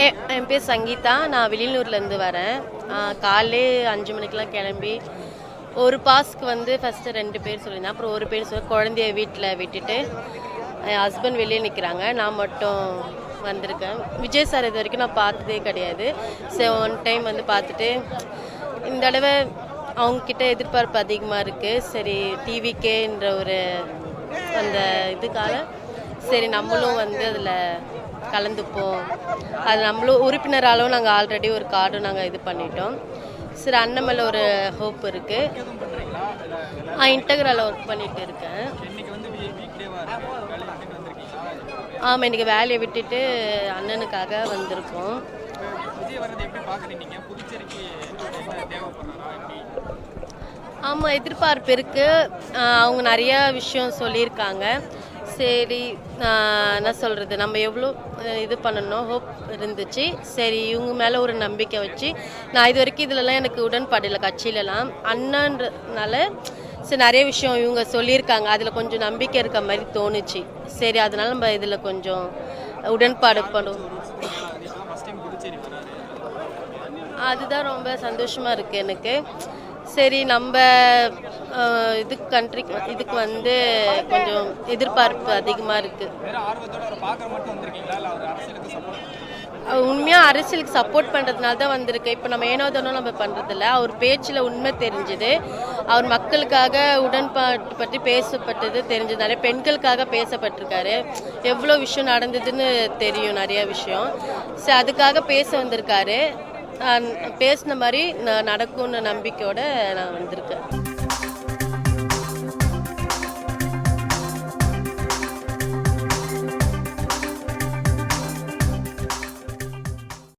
என் பேர் சங்கீதா. நான் வெளியூர்லேருந்து வரேன். காலையிலே 5 மணிக்கெலாம் கிளம்பி ஒரு பாஸ்க்கு வந்து ஃபஸ்ட்டு 2 பேர் சொல்லியிருந்தேன். அப்புறம் ஒரு பேர் குழந்தைய வீட்டில் விட்டுட்டு என் ஹஸ்பண்ட் வெளியே நிற்கிறாங்க. நான் மட்டும் வந்திருக்கேன். விஜய் சார் இது வரைக்கும் நான் பார்த்ததே கிடையாது. சரி, ஒன் டைம் வந்து பார்த்துட்டு இந்த தடவை அவங்கக்கிட்ட எதிர்பார்ப்பு அதிகமாக இருக்குது. சரி, டிவிக்கேன்ற ஒரு அந்த இதுக்காக சரி நம்மளும் வந்து அதில் கலந்துப்போம். அது நம்மளும் உறுப்பினராலும் நாங்கள் ஆல்ரெடி ஒரு கார்டும் நாங்கள் இது பண்ணிட்டோம். சரி, அண்ணன் மேலே ஒரு ஹோப் இருக்குது. இன்டகிரலில் ஒர்க் பண்ணிட்டு இருக்கேன். ஆமாம், இன்றைக்கி வேலையை விட்டுட்டு அண்ணனுக்காக வந்திருக்கோம். ஆமாம், எதிர்பார்ப்பு இருக்குது. அவங்க நிறையா விஷயம் சொல்லியிருக்காங்க. சரி, என்ன சொல்கிறது, நம்ம எவ்வளோ இது பண்ணணும் ஹோப் இருந்துச்சு. சரி, இவங்க மேலே ஒரு நம்பிக்கை வச்சு நான் இது வரைக்கும் இதிலலாம் எனக்கு உடன்பாடு இல்லை. கட்சியிலலாம் அண்ணன்றனால சரி நிறைய விஷயம் இவங்க சொல்லியிருக்காங்க. அதில் கொஞ்சம் நம்பிக்கை இருக்க மாதிரி தோணுச்சு. சரி, அதனால் நம்ம இதில் கொஞ்சம் உடன்பாடு பண்ணுவோம். அதுதான் ரொம்ப சந்தோஷமாக இருக்குது எனக்கு. சரி, நம்ம இதுக்கு வந்து கொஞ்சம் எதிர்பார்ப்பு அதிகமாக இருக்குது. உண்மையாக அரசியலுக்கு சப்போர்ட் பண்ணுறதுனால தான் வந்திருக்கு. இப்போ நம்ம ஏனோதானோ நம்ம பண்ணுறதில்ல. அவர் பேச்சில் உண்மை தெரிஞ்சுது. அவர் மக்களுக்காக உடன்பாட்டு பற்றி பேசப்பட்டது தெரிஞ்சது. நிறைய பெண்களுக்காக பேசப்பட்டிருக்காரு. எவ்வளோ விஷயம் நடந்ததுன்னு தெரியும், நிறைய விஷயம். சரி, அதுக்காக பேச வந்திருக்காரு. பேசின மாதிரி நடக்கும்னு நம்பிக்கையோடு நான் வந்திருக்கேன்.